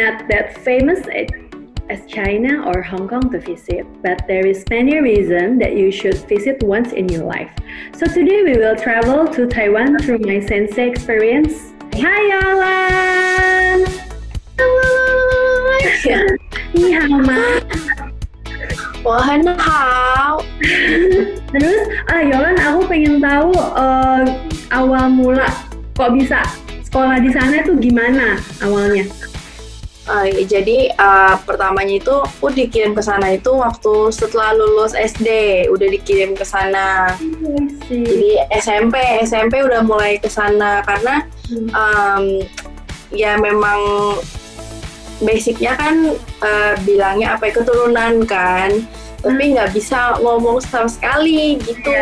not that famous as China or Hong Kong to visit, but there is many reasons that you should visit once in your life. So today we will travel to Taiwan through my sensei experience. Hi Alan! Ni hao ma. 我很好。 Terus, Yolan, aku pengen tahu awal mula kok bisa sekolah di sana tuh gimana awalnya? Jadi pertamanya itu aku dikirim ke sana itu waktu setelah lulus SD, udah dikirim ke sana. Jadi SMP udah mulai ke sana karena ya memang basicnya kan bilangnya apa keturunan kan, tapi nggak bisa ngomong sama sekali gitu.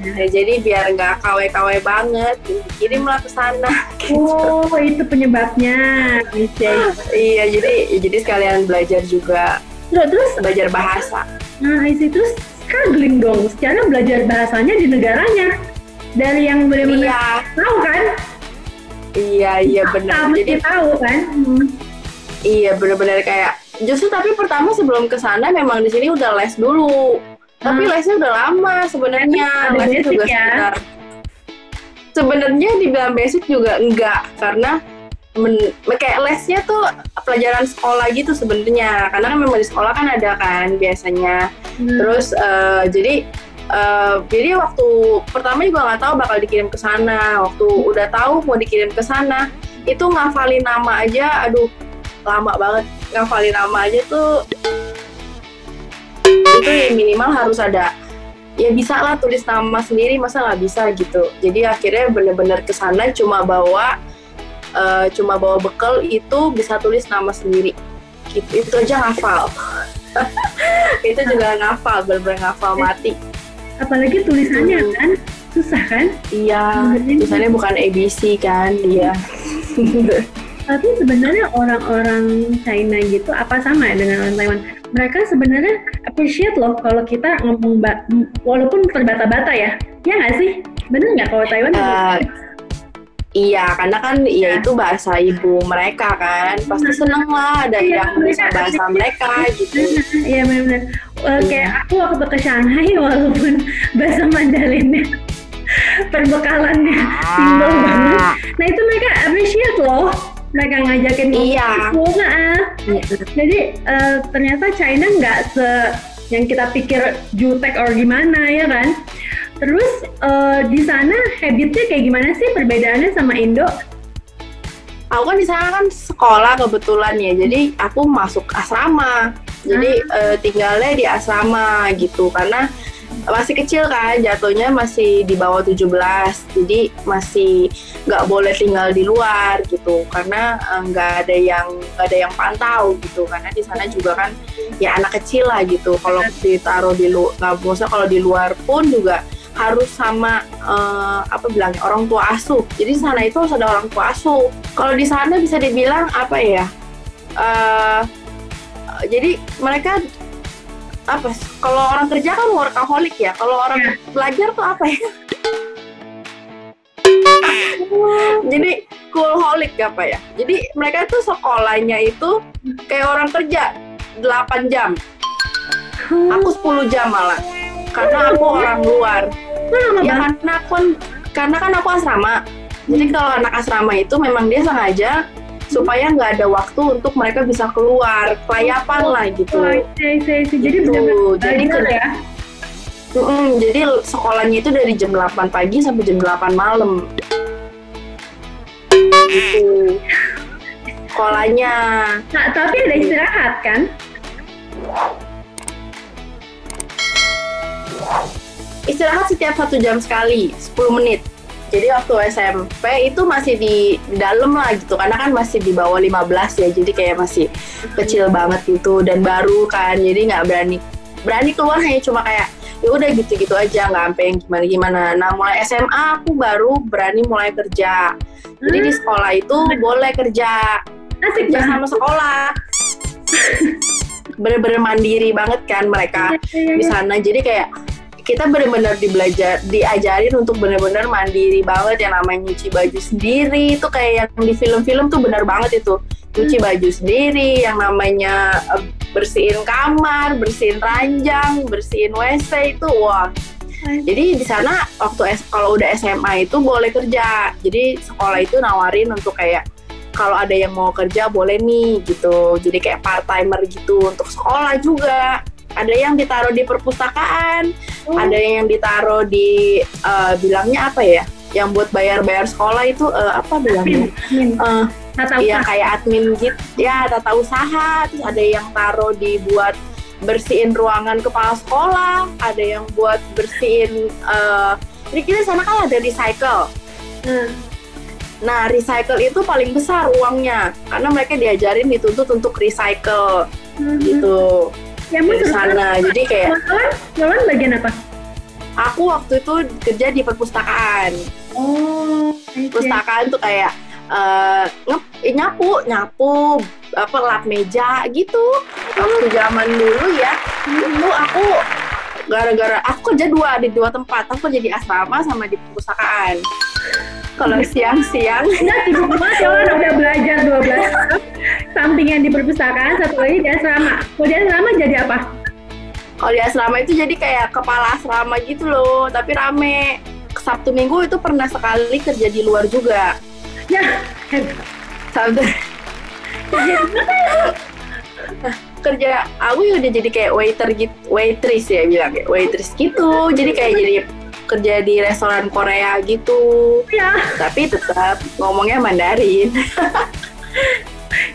Nah, jadi biar nggak KW banget, kirimlah ke sana. Oh, itu penyebabnya. Iya, jadi sekalian belajar juga. Terus belajar bahasa. Nah, terus struggling dong. Secara belajar bahasanya di negaranya dari yang benar-benar tahu kan? Iya benar. Jadi tahu kan? Iya benar-benar kayak justru tapi pertama sebelum ke sana memang di sini udah les dulu. Tapi lesnya udah lama sebenarnya. Lesnya juga sekitar. Sebenarnya dibilang basic juga enggak karena kayak lesnya tuh pelajaran sekolah gitu sebenarnya. Karena kan memang di sekolah kan ada kan biasanya. Terus jadi waktu pertama juga nggak tahu bakal dikirim ke sana. Waktu udah tahu mau dikirim ke sana, itu ngafalin nama aja, aduh lama banget. Ngafalin nama aja tuh itu ya minimal harus ada, ya bisa lah tulis nama sendiri, masa nggak bisa gitu. Jadi akhirnya bener-bener kesana cuma bawa bekal itu bisa tulis nama sendiri gitu. Itu aja ngafal. Itu juga ngafal, bener-bener ngafal mati. Apalagi tulisannya kan susah kan? Iya, tulisannya bukan ABC kan dia. Tapi sebenarnya orang-orang China gitu apa sama ya dengan orang Taiwan? Mereka sebenarnya appreciate loh kalau kita ngomong walaupun terbata-bata ya. Ya nggak sih? Bener nggak kalau Taiwan? Iya, karena kan ya itu bahasa ibu mereka kan. Pasti seneng lah ada yang bisa bahasa mereka gitu. Iya benar-benar. Kayak aku waktu ke Shanghai walaupun bahasa Mandarinnya perbekalannya simbol banget. Nah itu mereka appreciate loh. Mereka ngajakin Jadi ternyata China nggak yang kita pikir jutek or gimana ya kan. Terus di sana habitnya kayak gimana sih perbedaannya sama Indo? Aku kan di sana kan sekolah kebetulan ya, jadi aku masuk asrama. Jadi tinggalnya di asrama gitu karena masih kecil kan, jatuhnya masih di bawah 17, jadi masih nggak boleh tinggal di luar gitu karena nggak ada yang pantau gitu, karena di sana juga kan ya anak kecil lah gitu. Kalau ditaruh di luar, nggak usah, kalau di luar pun juga harus sama orang tua asuh. Jadi di sana itu harus ada orang tua asuh. Kalau di sana bisa dibilang apa ya? Jadi mereka kalau orang kerja kan workaholic ya, kalau orang belajar tuh apa ya? Jadi coolholic apa ya? Jadi mereka tuh sekolahnya itu kayak orang kerja 8 jam. Aku 10 jam malah. Karena aku orang luar. Ya karena kan aku asrama. Jadi kalau anak asrama itu memang dia sengaja supaya nggak ada waktu untuk mereka bisa keluar kelayapan lah gitu. Jadi jadi sekolahnya itu dari jam 8 pagi sampai jam 8 malam gitu sekolahnya. Nah, tapi ada istirahat kan? Istirahat setiap 1 jam sekali, 10 menit. Jadi waktu SMP itu masih di dalam lah gitu, karena kan masih di bawah 15 ya, jadi kayak masih kecil banget gitu dan baru kan, jadi nggak berani keluar, hanya cuma kayak ya udah gitu-gitu aja, nggak sampai yang gimana-gimana. Nah mulai SMA aku baru berani mulai kerja. Jadi di sekolah itu boleh kerja sama sekolah. Bener-bener mandiri banget kan mereka di sana, jadi kayak kita benar-benar diajarin untuk benar-benar mandiri banget, yang namanya nyuci baju sendiri itu kayak yang di film-film tuh benar banget itu. cuci baju sendiri, yang namanya bersihin kamar, bersihin ranjang, bersihin WC itu wah. Jadi di sana waktu kalau udah SMA itu boleh kerja. Jadi sekolah itu nawarin untuk kayak kalau ada yang mau kerja boleh nih gitu. Jadi kayak part timer gitu untuk sekolah juga. Ada yang ditaruh di perpustakaan, ada yang ditaruh di bilangnya apa ya? Yang buat bayar-bayar sekolah itu apa bilangnya? Iya kayak admin gitu, ya tata usaha. Terus ada yang taruh dibuat bersihin ruangan kepala sekolah, ada yang buat bersihin. Jadi kita sana kan ada recycle. Nah recycle itu paling besar uangnya, karena mereka diajarin dituntut untuk recycle gitu. Ya, di sana. Jadi kayak. Jualan bagian apa? Aku waktu itu kerja di perpustakaan. Perpustakaan tuh kayak nyapu apa lap meja gitu. Waktu zaman dulu ya, itu aku gara-gara aku kerja di dua tempat. Aku kerja di asrama sama di perpustakaan. Kalau siang-siang sibuk banget ya, udah belajar 12 sampingan di perpustakaan, satu lagi di asrama. Kalau di asrama jadi apa? Kalau di asrama itu jadi kayak kepala asrama gitu loh, tapi rame. Sabtu Minggu itu pernah sekali kerja di luar juga. Ya, Sabtu kerja aku udah jadi kayak waitress ya bilang kayak waitress gitu. Jadi kayak jadi kerja di restoran Korea gitu. Ya. Tapi tetap ngomongnya Mandarin.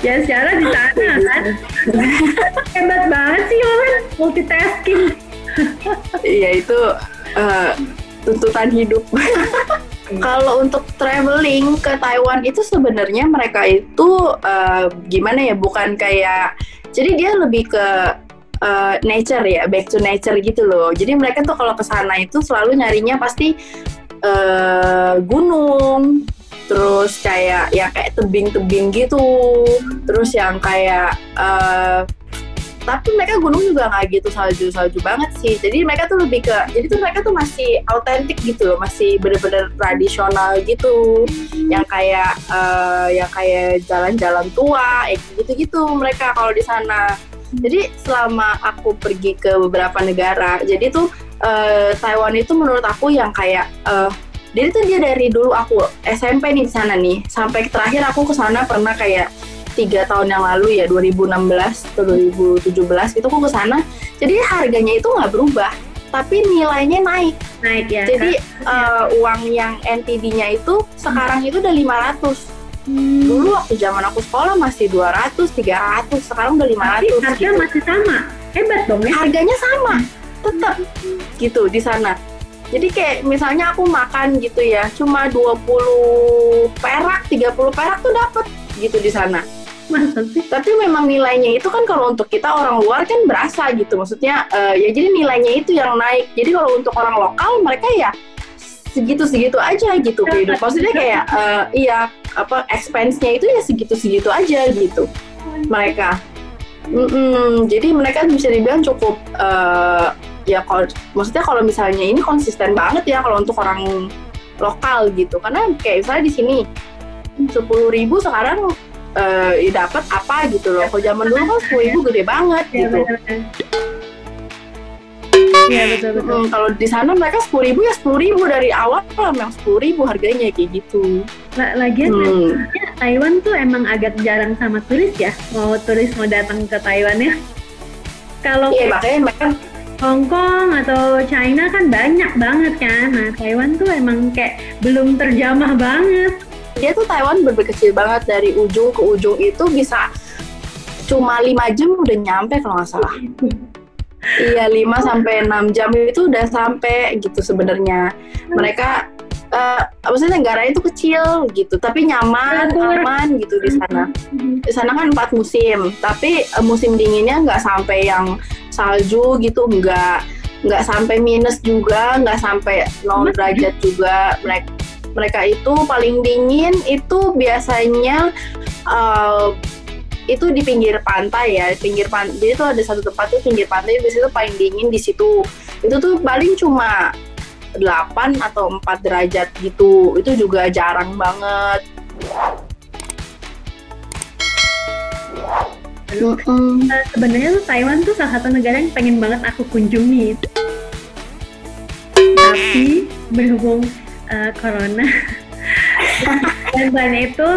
Ya secara di sana kan. Hebat banget sih orang multitasking. Iya itu tuntutan hidup. Kalau untuk traveling ke Taiwan itu sebenarnya mereka itu gimana ya, bukan kayak, jadi dia lebih ke nature ya, back to nature gitu loh. Jadi mereka tuh kalau ke sana itu selalu nyarinya pasti gunung, terus kayak tebing-tebing gitu, terus yang kayak tapi mereka gunung juga nggak gitu salju banget sih. Jadi mereka tuh lebih ke, jadi tuh mereka tuh masih autentik gitu loh, masih bener-bener tradisional gitu, yang kayak jalan-jalan tua, gitu-gitu mereka kalau di sana. Jadi selama aku pergi ke beberapa negara, jadi tuh Taiwan itu menurut aku yang kayak jadi tuh dia dari dulu aku SMP nih di sana nih, sampai terakhir aku ke sana pernah kayak 3 tahun yang lalu ya, 2016 atau 2017 gitu aku ke sana. Jadi harganya itu nggak berubah, tapi nilainya naik ya. Jadi uang yang NTD-nya itu sekarang itu udah 500. Dulu waktu zaman aku sekolah masih 200, 300, sekarang udah 500. Harga gitu. Masih sama, hebat dong ya. Harganya sama, tetap gitu di sana. Jadi kayak misalnya aku makan gitu ya, cuma 20 perak, 30 perak tuh dapet gitu di sana. Masa sih? Tapi memang nilainya itu kan kalau untuk kita orang luar kan berasa gitu, maksudnya ya jadi nilainya itu yang naik. Jadi kalau untuk orang lokal mereka ya segitu-segitu aja gitu hidup. Maksudnya kayak expense-nya itu ya segitu-segitu aja gitu mereka. Jadi mereka bisa dibilang cukup ya maksudnya kalau misalnya ini konsisten banget ya kalau untuk orang lokal gitu. Karena kayak misalnya di sini 10.000 sekarang dapat apa gitu loh. Kalau zaman dulu kan 10.000 gede banget gitu. Iya betul. Kalau di sana mereka 10.000 ya 10.000 dari awal, memang 10.000 harganya kayak gitu. Lagian Taiwan tuh emang agak jarang sama turis ya. Turis mau datang ke Taiwan ya. Kalau makanya mereka Hong Kong atau China kan banyak banget kan. Nah Taiwan tuh emang kayak belum terjamah banget. Dia tuh Taiwan bener-bener kecil banget, dari ujung ke ujung itu bisa cuma 5 jam udah nyampe kalau nggak salah. Iya 5-6 jam itu udah sampai gitu sebenarnya. Mereka maksudnya negaranya itu kecil gitu, tapi nyaman, aman gitu di sana. Di sana kan 4 musim, tapi musim dinginnya nggak sampai yang salju gitu, nggak sampai minus juga, nggak sampai 0 derajat juga. Mereka itu paling dingin itu biasanya itu di pinggir pantai ya, jadi tuh ada satu tempat tuh pinggir pantai, biasanya tuh paling dingin di situ. Itu tuh paling cuma 8 atau 4 derajat gitu, itu juga jarang banget. Sebenarnya tuh Taiwan tuh salah satu negara yang pengen banget aku kunjungi. Tapi berhubung corona dan plan itu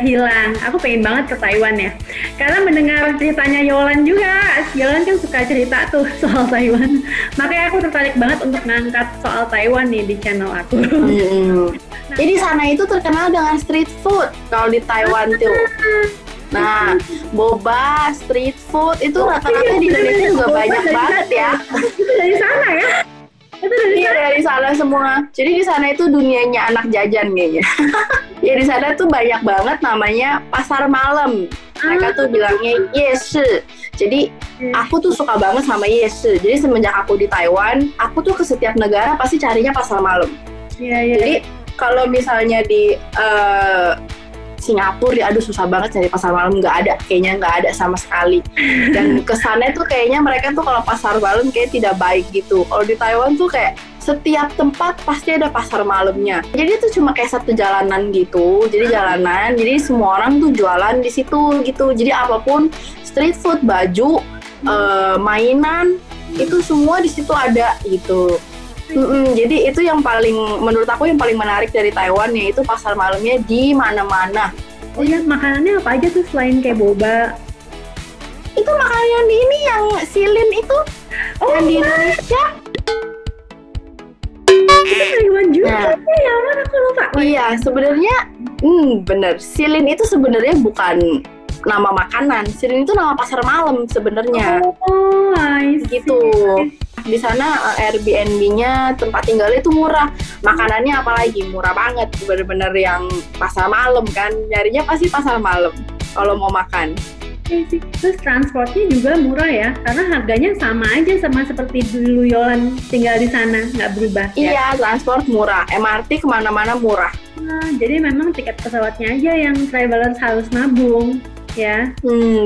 hilang. Aku pengen banget ke Taiwan ya. Karena mendengar ceritanya Yolan juga. Yolan kan suka cerita tuh soal Taiwan. Makanya aku tertarik banget untuk ngangkat soal Taiwan nih di channel aku. Jadi sana itu terkenal dengan street food kalau di Taiwan tuh. Nah, boba, street food itu rata-rata di Indonesia juga banyak banget ya. Itu dari sana ya? Iya, dari sana semua. Jadi di sana itu dunianya anak jajan kayaknya. Ya di sana tuh banyak banget namanya pasar malam. Mereka tuh bilangnya yeshi. Jadi aku tuh suka banget sama yeshi. Jadi semenjak aku di Taiwan, aku tuh ke setiap negara pasti carinya pasar malam. Iya. Jadi kalau misalnya di Singapura, ya aduh susah banget cari pasar malam, kayaknya nggak ada sama sekali. Dan kesannya tuh kayaknya mereka tuh kalau pasar malam kayak tidak baik gitu. Kalau di Taiwan tuh kayak setiap tempat pasti ada pasar malamnya. Jadi itu cuma kayak satu jalanan gitu. Jadi jalanan, jadi semua orang tuh jualan di situ gitu. Jadi apapun street food, baju, mainan itu semua di situ ada gitu. Jadi itu yang menurut aku yang paling menarik dari Taiwan, yaitu pasar malamnya di mana-mana. Oh ya, makanannya apa aja tuh selain kayak boba? Itu makanan di ini yang silin itu, yang di Indonesia. Itu Taiwan juga ya, mana aku lupa. Iya, sebenarnya bener. Silin itu sebenarnya bukan nama makanan. Silin itu nama pasar malam sebenarnya. Oh, I see. Gitu. Di sana Airbnb-nya, tempat tinggalnya itu murah. Makanannya apalagi murah banget. Bener-bener yang pasar malam kan. Nyarinya pasti pasar malam kalau mau makan. Terus transportnya juga murah ya, karena harganya sama aja sama seperti dulu Yolan tinggal di sana, nggak berubah. Iya, transport murah. MRT kemana-mana murah. Nah, jadi memang tiket pesawatnya aja yang travelers harus nabung, ya.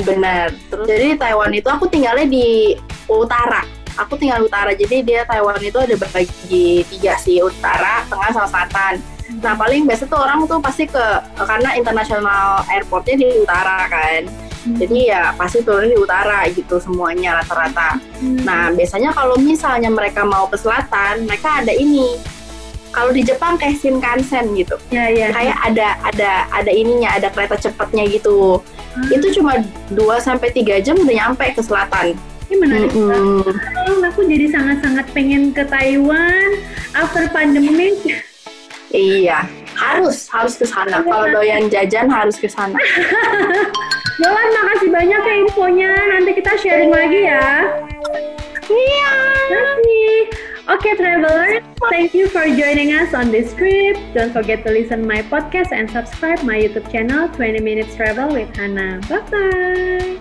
Benar. Terus jadi Taiwan itu aku tinggalnya di utara. Aku tinggal utara, jadi dia Taiwan itu ada bagi 3 sih, utara, tengah, sama selatan. Nah paling biasa tuh orang tuh pasti karena international airportnya di utara kan. Jadi ya pasti turun di utara gitu semuanya rata-rata. Nah biasanya kalau misalnya mereka mau ke selatan, mereka ada ini. Kalau di Jepang kayak Shinkansen gitu. Ya. Kayak ada ininya, ada kereta cepatnya gitu. Itu cuma 2-3 jam udah nyampe ke selatan. Ini menarik banget. Aku jadi sangat-sangat pengen ke Taiwan after pandemic. Iya, harus ke sana. Kalau doyan jajan harus ke sana. Yolan, makasih banyak ya infonya. Nanti kita sharing lagi ya. Iya. Okay, travelers, thank you for joining us on this trip. Don't forget to listen my podcast and subscribe my YouTube channel 20 Minutes Travel with Hannah. Bye-bye.